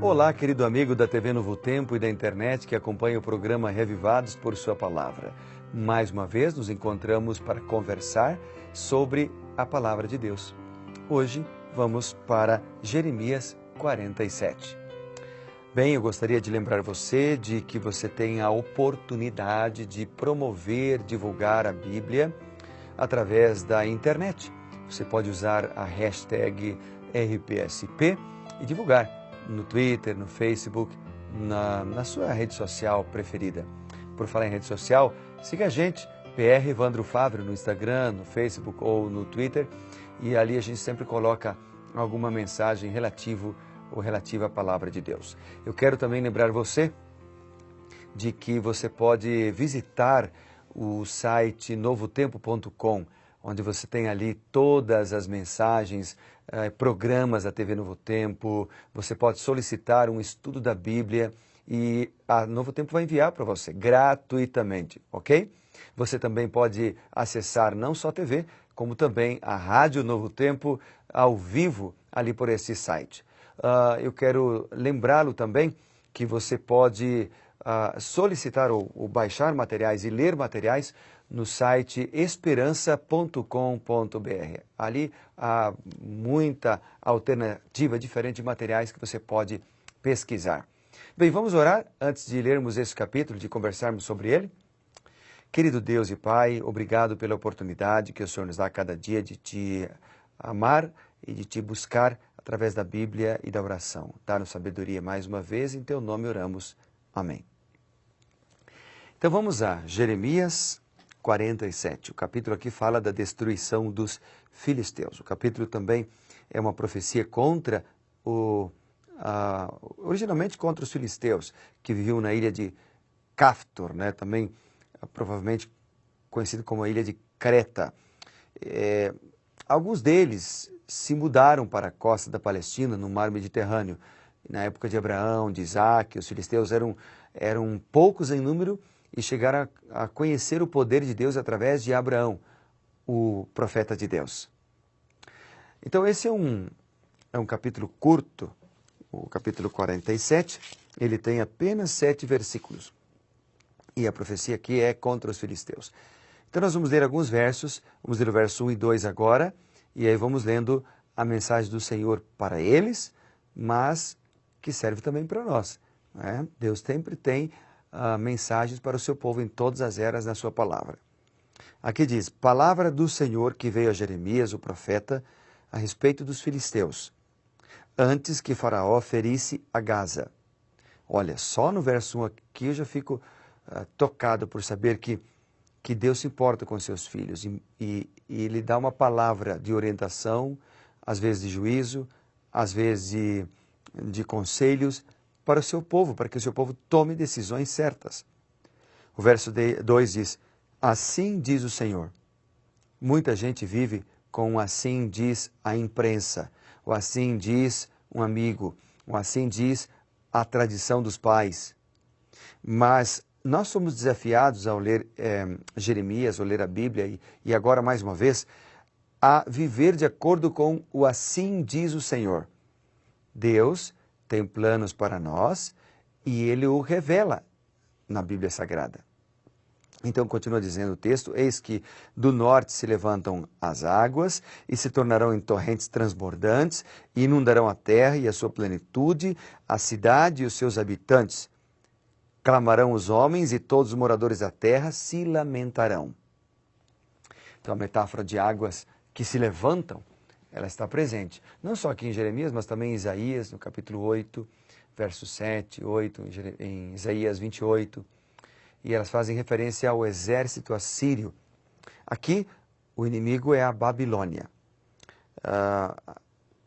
Olá, querido amigo da TV Novo Tempo e da internet que acompanha o programa Revivados por Sua Palavra. Mais uma vez nos encontramos para conversar sobre a Palavra de Deus. Hoje vamos para Jeremias 47. Bem, eu gostaria de lembrar você de que você tem a oportunidade de promover, divulgar a Bíblia através da internet. Você pode usar a hashtag RPSP e divulgar no Twitter, no Facebook, na sua rede social preferida. Por falar em rede social, siga a gente, PR Evandro Fávero, no Instagram, no Facebook ou no Twitter, e ali a gente sempre coloca alguma mensagem relativa à Palavra de Deus. Eu quero também lembrar você de que você pode visitar o site novotempo.com, onde você tem ali todas as mensagens, programas da TV Novo Tempo. Você pode solicitar um estudo da Bíblia e a Novo Tempo vai enviar para você gratuitamente, ok? Você também pode acessar não só a TV, como também a Rádio Novo Tempo ao vivo ali por esse site. Eu quero lembrá-lo também que você pode solicitar ou baixar materiais e ler materiais no site esperança.com.br. Ali há muita alternativa, diferente de materiais que você pode pesquisar. Bem, vamos orar antes de lermos esse capítulo, de conversarmos sobre ele? Querido Deus e Pai, obrigado pela oportunidade que o Senhor nos dá a cada dia de Te amar e de Te buscar através da Bíblia e da oração. Dá-nos sabedoria mais uma vez, em Teu nome oramos. Amém. Então vamos a Jeremias 47. O capítulo aqui fala da destruição dos filisteus. O capítulo também é uma profecia contra originalmente contra os filisteus, que viviam na ilha de Caftor, né? Também provavelmente conhecido como a ilha de Creta. Alguns deles se mudaram para a costa da Palestina, no mar Mediterrâneo. Na época de Abraão, de Isaac, os filisteus eram poucos em número e chegaram a conhecer o poder de Deus através de Abraão, o profeta de Deus. Então esse é um capítulo curto, o capítulo 47, ele tem apenas 7 versículos. E a profecia aqui é contra os filisteus. Então nós vamos ler alguns versos, vamos ler o verso 1 e 2 agora, e aí vamos lendo a mensagem do Senhor para eles, mas que serve também para nós, né? Deus sempre tem mensagens para o seu povo em todas as eras na sua palavra. Aqui diz, palavra do Senhor que veio a Jeremias, o profeta, a respeito dos filisteus, antes que Faraó ferisse a Gaza. Olha, só no verso 1 aqui eu já fico tocado por saber que Deus se importa com seus filhos e Ele dá uma palavra de orientação, às vezes de juízo, às vezes de conselhos para o seu povo, para que o seu povo tome decisões certas. O verso 2 diz, assim diz o Senhor. Muita gente vive com assim diz a imprensa, ou assim diz um amigo, ou assim diz a tradição dos pais. Mas nós somos desafiados ao ler Jeremias, ou ler a Bíblia, e agora mais uma vez, a viver de acordo com o assim diz o Senhor. Deus tem planos para nós e Ele o revela na Bíblia Sagrada. Então continua dizendo o texto, eis que do norte se levantam as águas e se tornarão em torrentes transbordantes e inundarão a terra e a sua plenitude, a cidade e os seus habitantes. Clamarão os homens e todos os moradores da terra se lamentarão. Então a metáfora de águas que se levantam, ela está presente. Não só aqui em Jeremias, mas também em Isaías, no capítulo 8, verso 7, 8, em Isaías 28. E elas fazem referência ao exército assírio. Aqui, o inimigo é a Babilônia.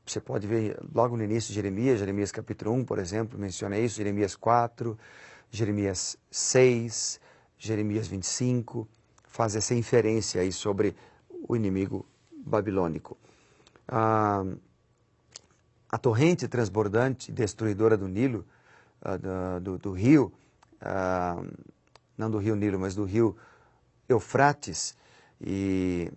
Você pode ver logo no início de Jeremias capítulo 1, por exemplo, menciona isso, Jeremias 4, Jeremias 6, Jeremias 25, faz essa inferência aí sobre o inimigo babilônico. A torrente transbordante, destruidora do Nilo, do rio, não do rio Nilo, mas do rio Eufrates, e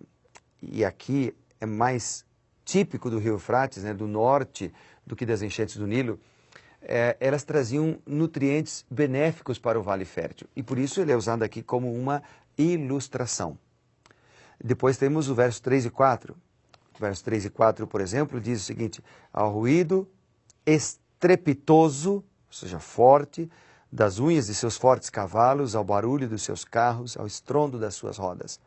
aqui é mais típico do rio Eufrates, né, do norte, do que das enchentes do Nilo. elas traziam nutrientes benéficos para o Vale Fértil. E por isso ele é usado aqui como uma ilustração. Depois temos o verso 3 e 4. O verso 3 e 4, por exemplo, diz o seguinte: ao ruído estrepitoso, ou seja, forte, das unhas de seus fortes cavalos, ao barulho dos seus carros, ao estrondo das suas rodas.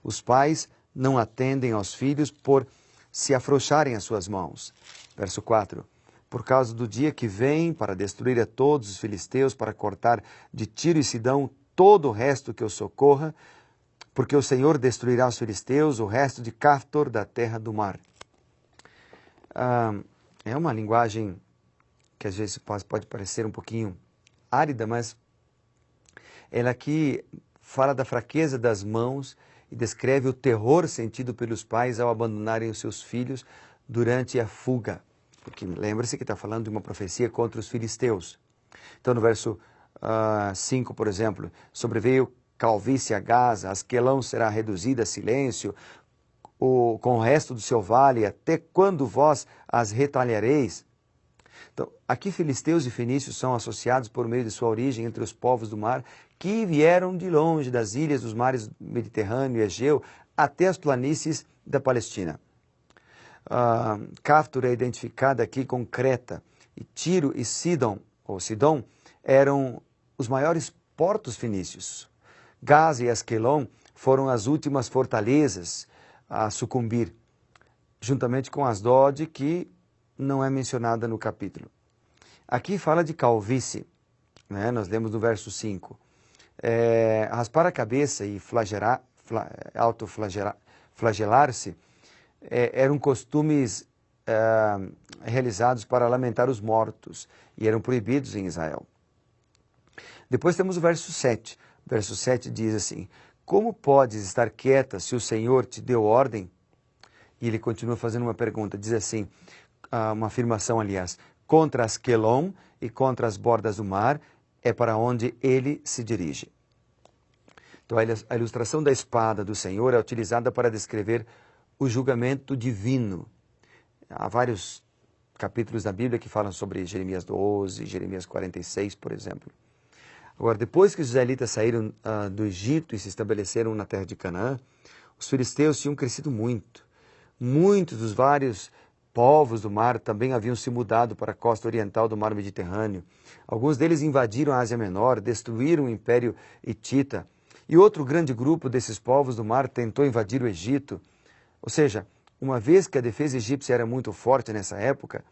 Os pais não atendem aos filhos por se afrouxarem as suas mãos. Verso 4. Por causa do dia que vem para destruir a todos os filisteus, para cortar de Tiro e Sidão todo o resto que os socorra, porque o Senhor destruirá os filisteus, o resto de Caftor, da terra do mar. É uma linguagem que às vezes pode parecer um pouquinho árida, mas ela aqui fala da fraqueza das mãos e descreve o terror sentido pelos pais ao abandonarem os seus filhos durante a fuga. Porque lembre-se que está falando de uma profecia contra os filisteus. Então no verso 5, por exemplo, sobreveio calvície a Gaza, Asquelão será reduzida a silêncio, com o resto do seu vale, até quando vós as retalhareis? Então, aqui filisteus e fenícios são associados por meio de sua origem entre os povos do mar, que vieram de longe das ilhas dos mares Mediterrâneo e Egeu até as planícies da Palestina. Caftor é identificada aqui com Creta, e Tiro e Sidom, ou Sidom, eram os maiores portos fenícios. Gaza e Asquelon foram as últimas fortalezas a sucumbir, juntamente com Asdod, que não é mencionada no capítulo. Aqui fala de calvície, né? Nós lemos no verso 5. Raspar a cabeça e autoflagelar-se eram costumes realizados para lamentar os mortos e eram proibidos em Israel. Depois temos o verso 7. O verso 7 diz assim: como podes estar quieta se o Senhor te deu ordem? E ele continua fazendo uma pergunta, diz assim, uma afirmação, aliás: contra Asquelon e contra as bordas do mar é para onde ele se dirige. Então a ilustração da espada do Senhor é utilizada para descrever o julgamento divino. Há vários capítulos da Bíblia que falam sobre Jeremias 12, Jeremias 46, por exemplo. Agora, depois que os israelitas saíram do Egito e se estabeleceram na terra de Canaã, os filisteus tinham crescido muito. Muitos dos vários povos do mar também haviam se mudado para a costa oriental do mar Mediterrâneo. Alguns deles invadiram a Ásia Menor, destruíram o Império Hitita. E outro grande grupo desses povos do mar tentou invadir o Egito. Ou seja, uma vez que a defesa egípcia era muito forte nessa época,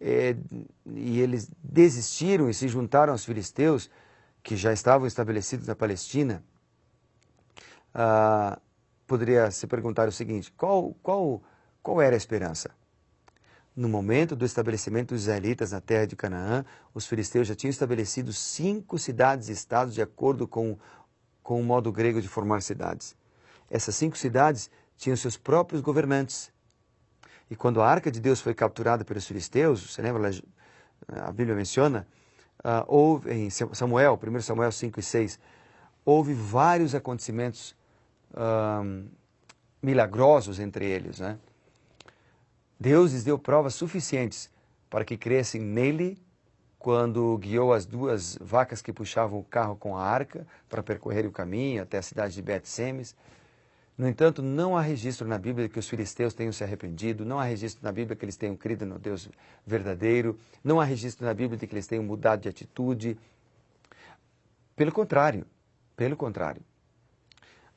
e eles desistiram e se juntaram aos filisteus, que já estavam estabelecidos na Palestina, poderia se perguntar o seguinte: qual era a esperança? No momento do estabelecimento dos israelitas na terra de Canaã, os filisteus já tinham estabelecido 5 cidades-estados de acordo com o modo grego de formar cidades. Essas 5 cidades tinham seus próprios governantes. E quando a arca de Deus foi capturada pelos filisteus, você lembra, a Bíblia menciona, houve em Samuel, 1 Samuel 5 e 6, houve vários acontecimentos milagrosos entre eles, né? Deus lhes deu provas suficientes para que crescem nele quando guiou as 2 vacas que puxavam o carro com a arca para percorrer o caminho até a cidade de Bet-Semes. No entanto, não há registro na Bíblia de que os filisteus tenham se arrependido, não há registro na Bíblia que eles tenham crido no Deus verdadeiro, não há registro na Bíblia de que eles tenham mudado de atitude. Pelo contrário.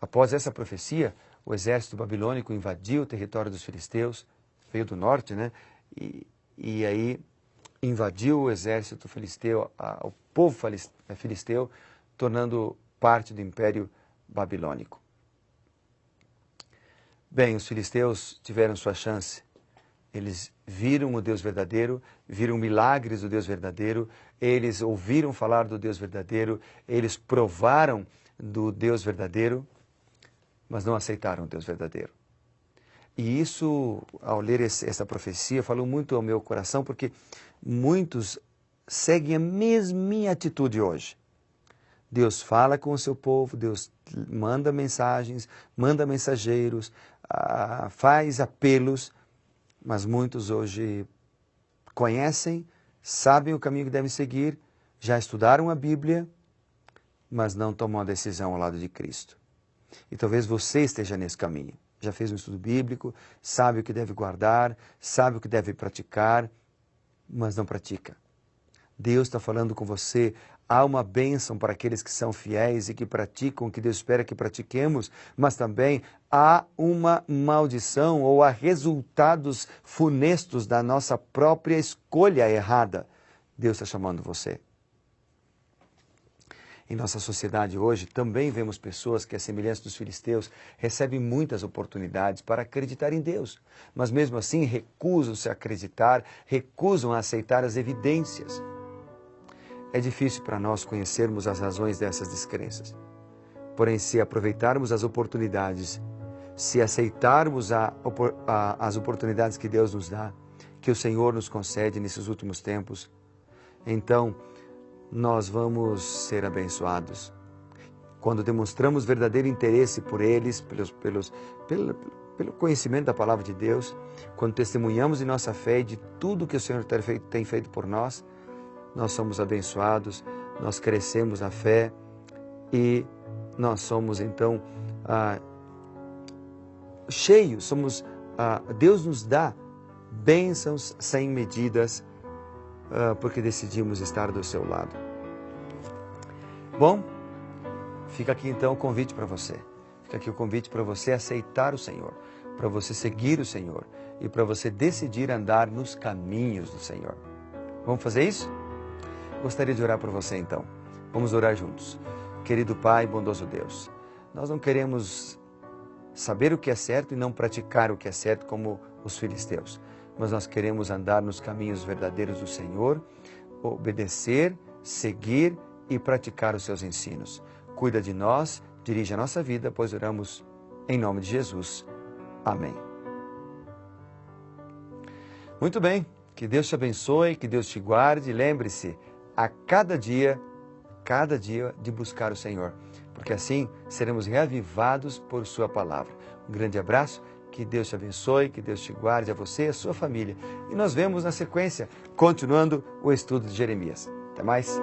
Após essa profecia, o exército babilônico invadiu o território dos filisteus, veio do norte, né? E aí invadiu o exército filisteu, o povo filisteu, tornando parte do Império Babilônico. Bem, os filisteus tiveram sua chance. Eles viram o Deus verdadeiro, viram milagres do Deus verdadeiro, eles ouviram falar do Deus verdadeiro, eles provaram do Deus verdadeiro, mas não aceitaram o Deus verdadeiro. E isso, ao ler essa profecia, falou muito ao meu coração, porque muitos seguem a mesma atitude hoje. Deus fala com o seu povo, Deus manda mensagens, manda mensageiros, faz apelos, mas muitos hoje conhecem, sabem o caminho que devem seguir, já estudaram a Bíblia, mas não tomam a decisão ao lado de Cristo. E talvez você esteja nesse caminho. Já fez um estudo bíblico, sabe o que deve guardar, sabe o que deve praticar, mas não pratica. Deus está falando com você. Há uma bênção para aqueles que são fiéis e que praticam o que Deus espera que pratiquemos, mas também há uma maldição ou há resultados funestos da nossa própria escolha errada. Deus está chamando você. Em nossa sociedade hoje, também vemos pessoas que, à semelhança dos filisteus, recebem muitas oportunidades para acreditar em Deus, mas mesmo assim recusam-se a acreditar, recusam a aceitar as evidências. É difícil para nós conhecermos as razões dessas descrenças. Porém, se aproveitarmos as oportunidades, se aceitarmos as oportunidades que Deus nos dá, que o Senhor nos concede nesses últimos tempos, então nós vamos ser abençoados. Quando demonstramos verdadeiro interesse por eles, pelo conhecimento da palavra de Deus, quando testemunhamos em nossa fé de tudo que o Senhor tem feito por nós, nós somos abençoados, nós crescemos na fé e nós somos então cheios, Deus nos dá bênçãos sem medidas, porque decidimos estar do seu lado. Bom, fica aqui então o convite para você. Fica aqui o convite para você aceitar o Senhor, para você seguir o Senhor e para você decidir andar nos caminhos do Senhor. Vamos fazer isso? Gostaria de orar por você então. Vamos orar juntos. Querido Pai, bondoso Deus, nós não queremos saber o que é certo e não praticar o que é certo como os filisteus, mas nós queremos andar nos caminhos verdadeiros do Senhor, obedecer, seguir e praticar os seus ensinos. Cuida de nós, dirige a nossa vida, pois oramos em nome de Jesus. Amém. Muito bem, que Deus te abençoe, que Deus te guarde. Lembre-se, a cada dia de buscar o Senhor, porque assim seremos reavivados por sua palavra. Um grande abraço, que Deus te abençoe, que Deus te guarde, a você e a sua família. E nós vemos na sequência, continuando o estudo de Jeremias. Até mais!